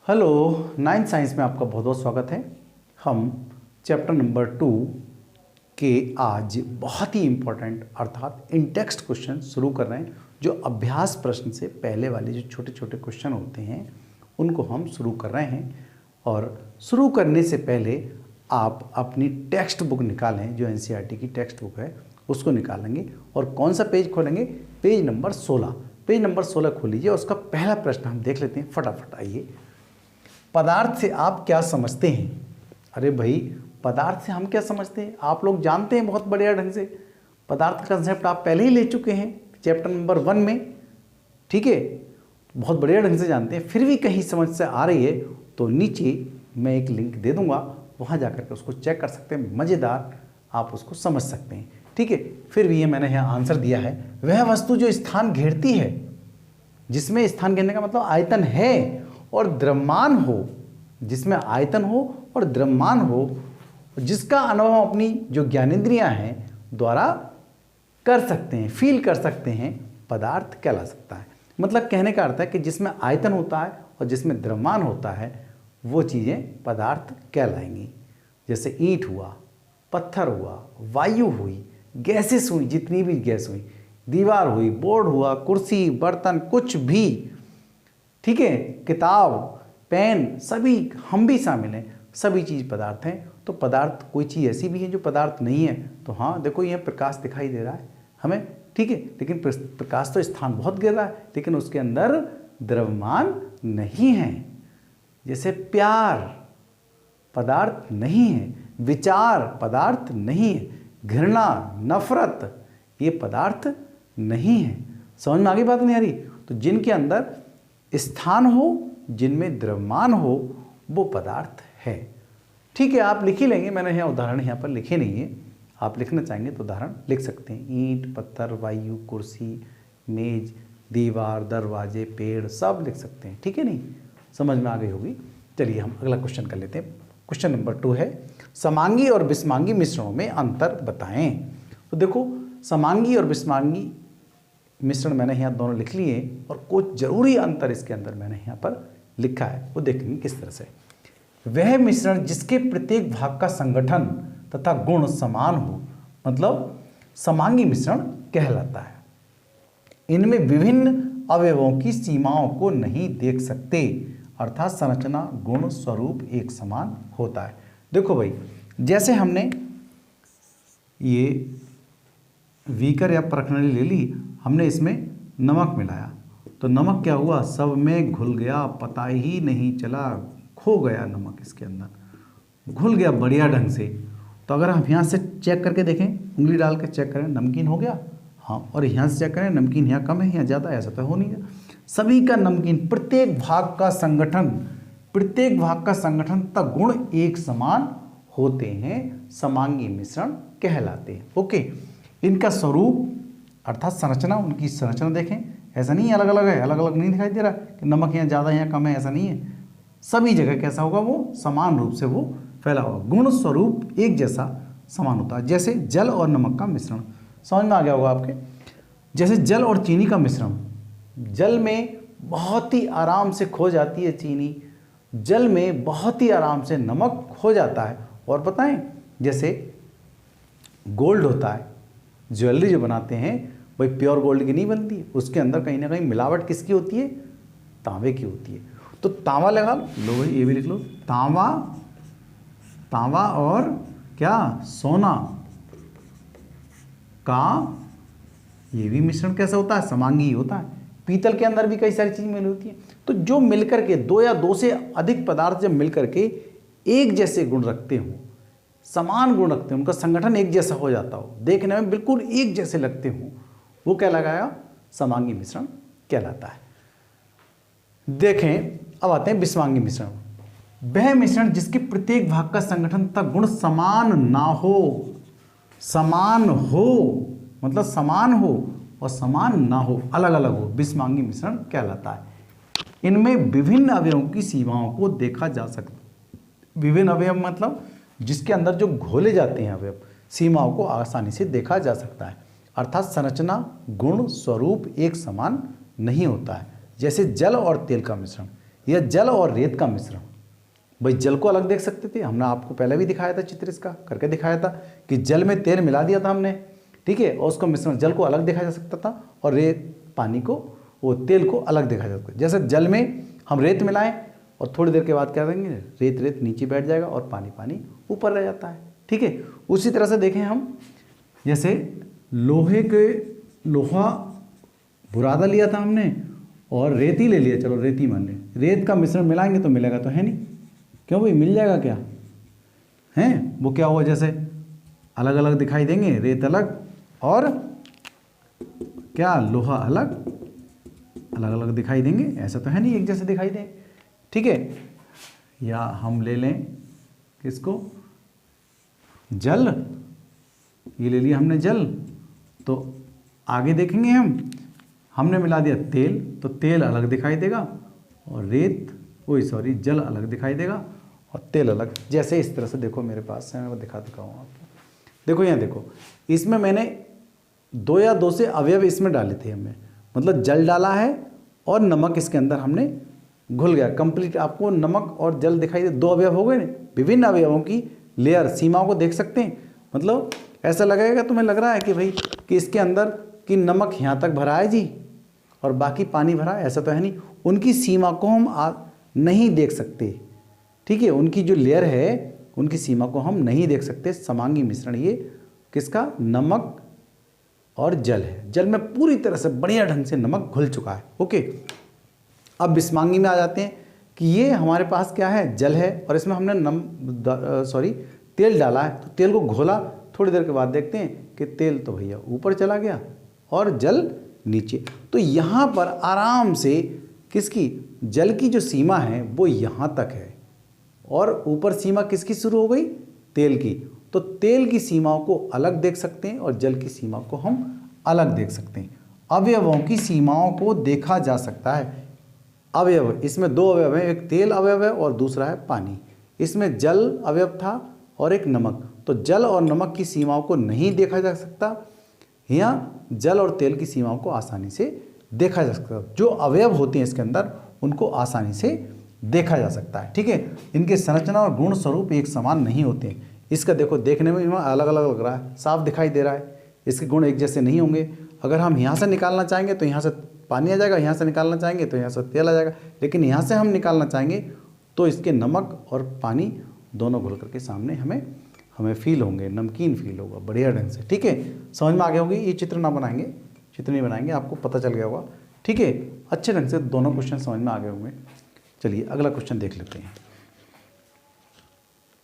Hello, 9th science में आपका बहुत बहुत स्वागत है। हम चैप्टर नंबर 2 के आज बहुत ही इम्पोर्टेंट अर्थात इन टेक्स्ट क्वेश्चन शुरू कर रहे हैं। जो अभ्यास प्रश्न से पहले वाले जो छोटे छोटे क्वेश्चन होते हैं उनको हम शुरू कर रहे हैं। और शुरू करने से पहले आप अपनी टेक्स्ट बुक निकालें, जो एनसीईआरटी की टेक्स्ट बुक है उसको निकालेंगे और कौन सा पेज खोलेंगे, पेज नंबर 16। पेज नंबर 16 खोल लीजिए। उसका पहला प्रश्न हम देख लेते हैं फटाफट। आइए, पदार्थ से आप क्या समझते हैं? अरे भाई, पदार्थ से हम क्या समझते हैं आप लोग जानते हैं बहुत बढ़िया ढंग से। पदार्थ का कंसेप्ट आप पहले ही ले चुके हैं चैप्टर नंबर 1 में, ठीक है, बहुत बढ़िया ढंग से जानते हैं। फिर भी कहीं समझ से आ रही है तो नीचे मैं एक लिंक दे दूंगा, वहाँ जाकर के उसको चेक कर सकते हैं। मज़ेदार, आप उसको समझ सकते हैं, ठीक है। फिर भी ये मैंने यहाँ आंसर दिया है, वह वस्तु जो स्थान घेरती है, जिसमें स्थान घेरने का मतलब आयतन है और द्रव्यमान हो, जिसमें आयतन हो और द्रव्यमान हो, जिसका अनुभव अपनी जो ज्ञानेंद्रियां हैं द्वारा कर सकते हैं, फील कर सकते हैं, पदार्थ कहला सकता है। मतलब कहने का अर्थ है कि जिसमें आयतन होता है और जिसमें द्रव्यमान होता है वो चीज़ें पदार्थ कहलाएंगी। जैसे ईंट हुआ, पत्थर हुआ, वायु हुई, गैसेस हुई, जितनी भी गैस हुई, दीवार हुई, बोर्ड हुआ, कुर्सी, बर्तन, कुछ भी, ठीक है, किताब, पेन, सभी हम भी शामिल हैं, सभी चीज़ पदार्थ हैं। तो पदार्थ कोई चीज़ ऐसी भी है जो पदार्थ नहीं है। तो हाँ, देखो ये प्रकाश दिखाई दे रहा है हमें, ठीक है, लेकिन प्रकाश तो स्थान बहुत गिर रहा है, लेकिन उसके अंदर द्रव्यमान नहीं है। जैसे प्यार पदार्थ नहीं है, विचार पदार्थ नहीं है, घृणा, नफरत ये पदार्थ नहीं है। समझ में आगे बात नहीं आ रही? तो जिनके अंदर स्थान हो, जिनमें द्रव्यमान हो, वो पदार्थ है, ठीक है। आप लिख ही लेंगे, मैंने यहाँ उदाहरण यहाँ पर लिखे नहीं है, आप लिखना चाहेंगे तो उदाहरण लिख सकते हैं। ईंट, पत्थर, वायु, कुर्सी, मेज, दीवार, दरवाजे, पेड़, सब लिख सकते हैं, ठीक है। नहीं समझ में आ गई होगी। चलिए हम अगला क्वेश्चन कर लेते हैं। क्वेश्चन नंबर 2 है, समांगी और विषमांगी मिश्रणों में अंतर बताएं। तो देखो, समांगी और विषमांगी मिश्रण मैंने यहाँ दोनों लिख लिए और कुछ जरूरी अंतर इसके अंदर मैंने यहाँ पर लिखा है, वो देखेंगे किस तरह से। वह मिश्रण जिसके प्रत्येक भाग का संगठन तथा गुण समान हो, मतलब समांगी मिश्रण कहलाता है। इनमें विभिन्न अवयवों की सीमाओं को नहीं देख सकते, अर्थात संरचना, गुण, स्वरूप एक समान होता है। देखो भाई, जैसे हमने ये वीकर या परखनली ले ली, हमने इसमें नमक मिलाया तो नमक क्या हुआ, सब में घुल गया, पता ही नहीं चला, खो गया नमक इसके अंदर, घुल गया बढ़िया ढंग से। तो अगर हम यहाँ से चेक करके देखें, उंगली डाल के चेक करें, नमकीन हो गया, हाँ, और यहाँ से चेक करें, नमकीन यहाँ कम है, यहाँ ज़्यादा है, ऐसा तो हो नहीं गया। सभी का नमकीन, प्रत्येक भाग का संगठन, प्रत्येक भाग का संगठन तथा गुण एक समान होते हैं, समांगी मिश्रण कहलाते हैं। ओके, इनका स्वरूप अर्थात संरचना, उनकी संरचना देखें, ऐसा नहीं है अलग अलग है, अलग अलग नहीं दिखाई दे रहा कि नमक यहाँ ज़्यादा यहाँ कम है, ऐसा नहीं है। सभी जगह कैसा होगा, वो समान रूप से वो फैला होगा। गुण स्वरूप एक जैसा समान होता है। जैसे जल और नमक का मिश्रण, समझ में आ गया होगा आपके। जैसे जल और चीनी का मिश्रण, जल में बहुत ही आराम से खो जाती है चीनी, जल में बहुत ही आराम से नमक खो जाता है। और बताएं, जैसे गोल्ड होता है, ज्वेलरी जो बनाते हैं भाई प्योर गोल्ड की नहीं बनती है, उसके अंदर कहीं ना कहीं मिलावट किसकी होती है, तांबे की होती है। तो तांबा लगा लो भाई, ये भी लिख लो, तांबा, तांबा और क्या, सोना का ये भी मिश्रण कैसा होता है, समांगी होता है। पीतल के अंदर भी कई सारी चीज़ मिली होती है। तो जो मिलकर के दो या दो से अधिक पदार्थ जब मिलकर के एक जैसे गुण रखते हो, समान गुण रखते हैं, उनका संगठन एक जैसा हो जाता हो, देखने में बिल्कुल एक जैसे लगते हो, वो क्या लगाया, समांगी मिश्रण कहलाता है। देखें, अब आते हैं विषमांगी मिश्रण। वह मिश्रण जिसके प्रत्येक भाग का संगठन तथा गुण समान ना हो, समान हो मतलब समान हो और समान ना हो, अलग अलग हो, विषमांगी मिश्रण कहलाता है। इनमें विभिन्न अवयवों की सीमाओं को देखा जा सकता है। विभिन्न अवयव मतलब जिसके अंदर जो घोले जाते हैं अवयव, सीमाओं को आसानी से देखा जा सकता है, अर्थात संरचना, गुण, स्वरूप एक समान नहीं होता है। जैसे जल और तेल का मिश्रण, या जल और रेत का मिश्रण। भाई जल को अलग देख सकते थे, हमने आपको पहले भी दिखाया था, चित्र इसका करके दिखाया था कि जल में तेल मिला दिया था हमने, ठीक है, और उसका मिश्रण जल को अलग देखा जा सकता था और रेत पानी को, वो तेल को अलग देखा जा सकता है। जैसे जल में हम रेत मिलाएं और थोड़ी देर के बाद क्या करेंगे, रेत रेत नीचे बैठ जाएगा और पानी पानी ऊपर रह जाता है, ठीक है। उसी तरह से देखें हम, जैसे लोहा बुरादा लिया था हमने और रेती ले लिया, चलो रेती मान लें, रेत का मिश्रण मिलाएंगे तो मिलेगा तो है नहीं, क्यों भाई, मिल जाएगा क्या है, वो क्या हुआ, जैसे अलग अलग दिखाई देंगे, रेत अलग और क्या लोहा अलग, अलग अलग दिखाई देंगे, ऐसा तो है नहीं एक जैसे दिखाई दें, ठीक है। या हम ले लें किसको, जल, ये ले लिया हमने जल, तो आगे देखेंगे हमने मिला दिया तेल, तो तेल अलग दिखाई देगा और जल अलग दिखाई देगा और तेल अलग। जैसे इस तरह से देखो मेरे पास है, मैं दिखाऊँ आपको, देखो यहाँ देखो, इसमें मैंने 2 या 2 से अवयव इसमें डाले थे हमने, मतलब जल डाला है और नमक इसके अंदर हमने घुल गया कंप्लीट, आपको नमक और जल दिखाई दे, 2 अवयव हो गए ना, विभिन्न अवयवों की लेयर सीमाओं को देख सकते हैं। मतलब ऐसा लगेगा, तुम्हें लग रहा है कि भाई कि इसके अंदर कि नमक यहाँ तक भरा है जी और बाकी पानी भरा है, ऐसा तो है नहीं, उनकी सीमा को हम नहीं देख सकते, ठीक है, उनकी जो लेयर है उनकी सीमा को हम नहीं देख सकते। समांगी मिश्रण ये किसका, नमक और जल है, जल में पूरी तरह से बढ़िया ढंग से नमक घुल चुका है, ओके। अब विस्मांगी में आ जाते हैं कि ये हमारे पास क्या है, जल है और इसमें हमने तेल डाला है, तो तेल को घोला, थोड़ी देर के बाद देखते हैं कि तेल तो भैया ऊपर चला गया और जल नीचे। तो यहाँ पर आराम से किसकी, जल की जो सीमा है वो यहाँ तक है और ऊपर सीमा किसकी शुरू हो गई, तेल की। तो तेल की सीमाओं को अलग देख सकते हैं और जल की सीमा को हम अलग देख सकते हैं। अवयवों की सीमाओं को देखा जा सकता है। अवयव, इसमें 2 अवयव हैं, एक तेल अवयव है और दूसरा है पानी। इसमें जल अवयव था और एक नमक, तो जल और नमक की सीमाओं को नहीं देखा जा सकता, यहाँ जल और तेल की सीमाओं को आसानी से देखा जा सकता है। जो अवयव होते हैं इसके अंदर उनको आसानी से देखा जा सकता है, ठीक है। इनके संरचना और गुण स्वरूप एक समान नहीं होते। इसका देखो देखने में अलग अलग लग रहा है, साफ दिखाई दे रहा है, इसके गुण एक जैसे नहीं होंगे। अगर हम यहाँ से निकालना चाहेंगे तो यहाँ से पानी आ जाएगा, यहाँ से निकालना चाहेंगे तो यहाँ से तेल आ जाएगा, लेकिन यहाँ से हम निकालना चाहेंगे तो इसके नमक और पानी दोनों घुल करके सामने हमें फील होंगे, नमकीन फील होगा बढ़िया ढंग से, ठीक है। समझ में आ गया होगी, ये चित्र ना बनाएंगे, चित्र नहीं बनाएंगे, आपको पता चल गया होगा, ठीक है। अच्छे ढंग से दोनों क्वेश्चन समझ में आ गए होंगे। चलिए अगला क्वेश्चन देख लेते हैं।